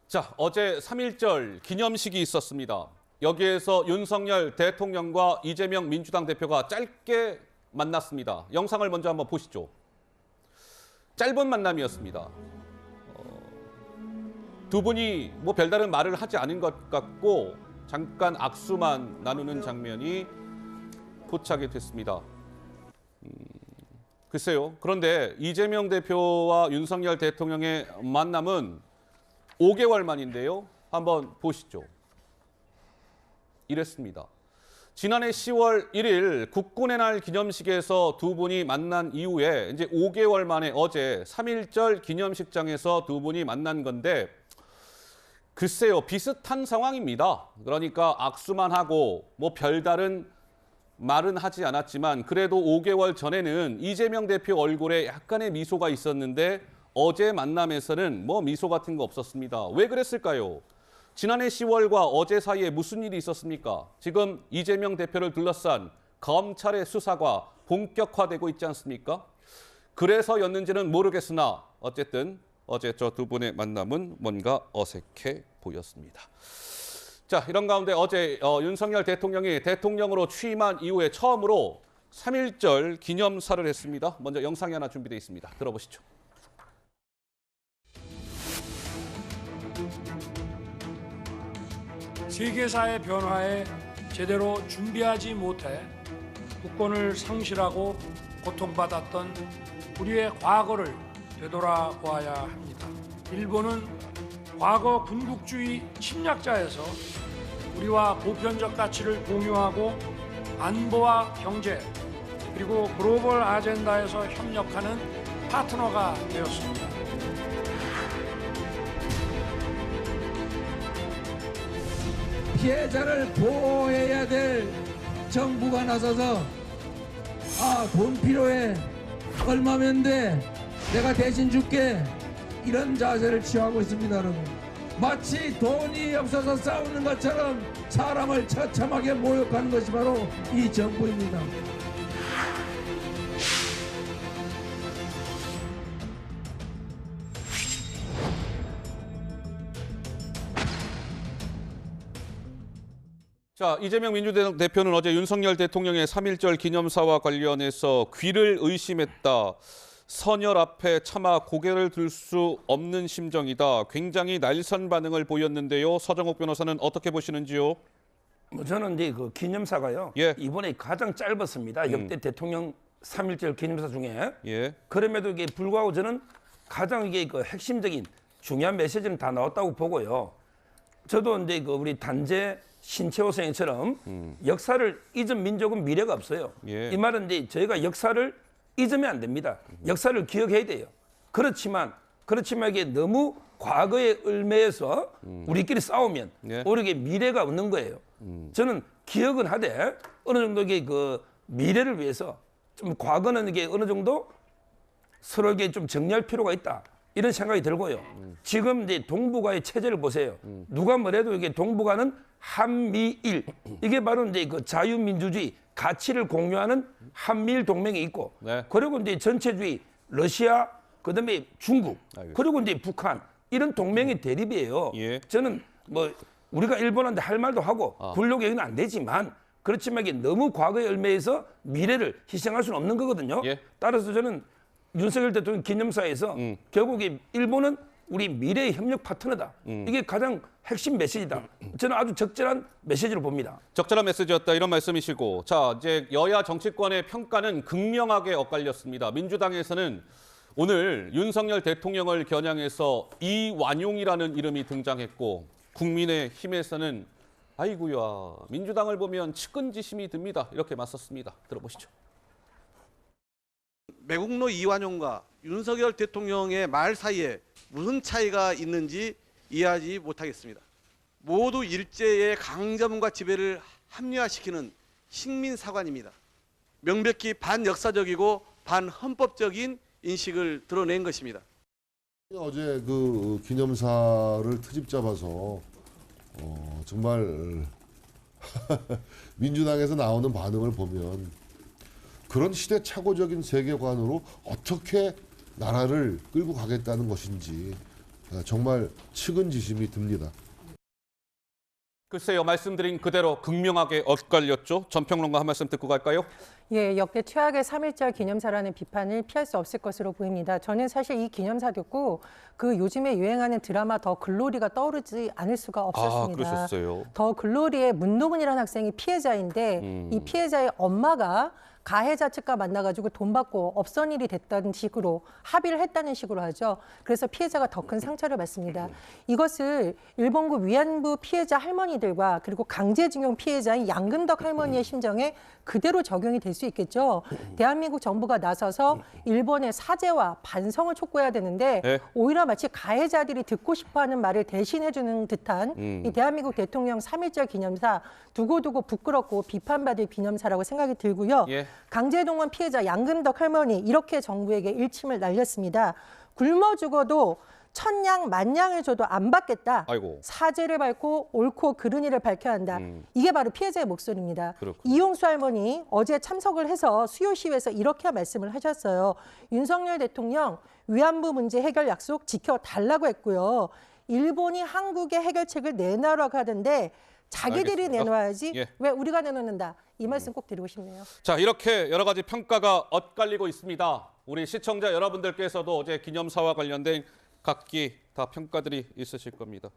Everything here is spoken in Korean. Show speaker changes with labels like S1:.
S1: 자, 어제 3.1절 기념식이 있었습니다. 여기에서 윤석열 대통령과 이재명 민주당 대표가 짧게 만났습니다. 영상을 먼저 한번 보시죠. 짧은 만남이었습니다. 두 분이 뭐 별다른 말을 하지 않은 것 같고 잠깐 악수만 나누는 장면이 포착이 됐습니다. 글쎄요. 그런데 이재명 대표와 윤석열 대통령의 만남은 5개월 만인데요. 한번 보시죠. 이랬습니다. 지난해 10월 1일 국군의 날 기념식에서 두 분이 만난 이후에 이제 5개월 만에 어제 3.1절 기념식장에서 두 분이 만난 건데 글쎄요. 비슷한 상황입니다. 그러니까 악수만 하고 뭐 별다른 말은 하지 않았지만 그래도 5개월 전에는 이재명 대표 얼굴에 약간의 미소가 있었는데 어제 만남에서는 뭐 미소 같은 거 없었습니다. 왜 그랬을까요? 지난해 10월과 어제 사이에 무슨 일이 있었습니까? 지금 이재명 대표를 둘러싼 검찰의 수사가 본격화되고 있지 않습니까? 그래서였는지는 모르겠으나 어쨌든 어제 저 두 분의 만남은 뭔가 어색해 보였습니다. 자, 이런 가운데 어제 윤석열 대통령이 대통령으로 취임한 이후에 처음으로 3.1절 기념사를 했습니다. 먼저 영상이 하나 준비되어 있습니다. 들어보시죠.
S2: 세계사의 변화에 제대로 준비하지 못해 국권을 상실하고 고통받았던 우리의 과거를 되돌아보아야 합니다. 일본은 과거 군국주의 침략자에서 우리와 보편적 가치를 공유하고 안보와 경제 그리고 글로벌 아젠다에서 협력하는 파트너가 되었습니다.
S3: 피해자를 보호해야 될 정부가 나서서 돈 필요해 얼마면 돼 내가 대신 줄게 이런 자세를 취하고 있습니다. 여러분 마치 돈이 없어서 싸우는 것처럼 사람을 처참하게 모욕하는 것이 바로 이 정부입니다.
S1: 자, 이재명 민주당 대표는 어제 윤석열 대통령의 3.1절 기념사와 관련해서 귀를 의심했다. 선열 앞에 차마 고개를 들 수 없는 심정이다. 굉장히 날선 반응을 보였는데요. 서정욱 변호사는 어떻게 보시는지요?
S4: 저는 이제 그 기념사가요.
S1: 예.
S4: 이번에 가장 짧았습니다. 역대 대통령 3.1절 기념사 중에.
S1: 예.
S4: 그럼에도 이게 불구하고 저는 가장 이게 그 핵심적인 중요한 메시지는 다 나왔다고 보고요. 저도 이제 그 우리 단재 신채호 선생님처럼 역사를 잊은 민족은 미래가 없어요.
S1: 예.
S4: 이 말은 이제 저희가 역사를 잊으면 안 됩니다. 역사를 기억해야 돼요. 그렇지만 이게 너무 과거에 얽매여서 우리끼리 싸우면
S1: 예.
S4: 오히려 미래가 없는 거예요. 저는 기억은 하되 어느 정도 이게 그 미래를 위해서 좀 과거는 이게 어느 정도 서로에게 좀 정리할 필요가 있다. 이런 생각이 들고요. 지금 이제 동북아의 체제를 보세요. 누가 뭐래도 이게 동북아는 한미일 이게 바로 이제 그 자유민주주의 가치를 공유하는 한미일 동맹이 있고
S1: 네.
S4: 그리고 이제 전체주의 러시아 그다음에 중국 그리고 이제 북한 이런 동맹의 대립이에요.
S1: 예.
S4: 저는 뭐 우리가 일본한테 할 말도 하고 굴욕 얘기는 안 되지만 그렇지만 이게 너무 과거에 얽매여서 미래를 희생할 수는 없는 거거든요.
S1: 예.
S4: 따라서 저는 윤석열 대통령 기념사에서 결국 일본은 우리 미래의 협력 파트너다. 이게 가장 핵심 메시지다. 저는 아주 적절한 메시지로 봅니다.
S1: 적절한 메시지였다 이런 말씀이시고 자 이제 여야 정치권의 평가는 극명하게 엇갈렸습니다. 민주당에서는 오늘 윤석열 대통령을 겨냥해서 이완용이라는 이름이 등장했고 국민의힘에서는 아이고야 민주당을 보면 측은지심이 듭니다. 이렇게 맞섰습니다. 들어보시죠.
S5: 매국노 이완용과 윤석열 대통령의 말 사이에 무슨 차이가 있는지 이해하지 못하겠습니다. 모두 일제의 강점과 지배를 합리화시키는 식민사관입니다. 명백히 반역사적이고 반헌법적인 인식을 드러낸 것입니다.
S6: 어제 그 기념사를 트집 잡아서 정말 민주당에서 나오는 반응을 보면 그런 시대착오적인 세계관으로 어떻게 나라를 끌고 가겠다는 것인지 정말 측은지심이 듭니다.
S1: 글쎄요, 말씀드린 그대로 극명하게 엇갈렸죠. 전평론가 한 말씀 듣고 갈까요?
S7: 예, 역대 최악의 3.1절 기념사라는 비판을 피할 수 없을 것으로 보입니다. 저는 사실 이 기념사 듣고 그 요즘에 유행하는 드라마 더 글로리가 떠오르지 않을 수가 없었습니다.
S1: 그러셨어요.
S7: 더 글로리의 문노근이라는 학생이 피해자인데 이 피해자의 엄마가 가해자 측과 만나가지고 돈 받고 없던 일이 됐다는 식으로 합의를 했다는 식으로 하죠. 그래서 피해자가 더 큰 상처를 받습니다. 이것을 일본군 위안부 피해자 할머니들과 그리고 강제징용 피해자인 양금덕 할머니의 심정에 그대로 적용이 될 수 있겠죠. 대한민국 정부가 나서서 일본의 사죄와 반성을 촉구해야 되는데
S1: 네.
S7: 오히려 마치 가해자들이 듣고 싶어하는 말을 대신해주는 듯한 이 대한민국 대통령 3.1절 기념사 두고두고 부끄럽고 비판받을 기념사라고 생각이 들고요.
S1: 예.
S7: 강제동원 피해자 양금덕 할머니 이렇게 정부에게 일침을 날렸습니다. 굶어 죽어도 천냥 만냥을 줘도 안 받겠다.
S1: 아이고.
S7: 사죄를 밟고 옳고 그른 일을 밝혀야 한다. 이게 바로 피해자의 목소리입니다.
S1: 그렇군요.
S7: 이용수 할머니 어제 참석을 해서 수요 시위에서 이렇게 말씀을 하셨어요. 윤석열 대통령 위안부 문제 해결 약속 지켜달라고 했고요. 일본이 한국의 해결책을 내놔라고 하던데 자기들이
S1: 알겠습니다.
S7: 내놔야지
S1: 예.
S7: 왜 우리가 내놓는다. 이 말씀 꼭 드리고 싶네요.
S1: 자, 이렇게 여러 가지 평가가 엇갈리고 있습니다. 우리 시청자 여러분들께서도 어제 기념사와 관련된 각기 다 평가들이 있으실 겁니다.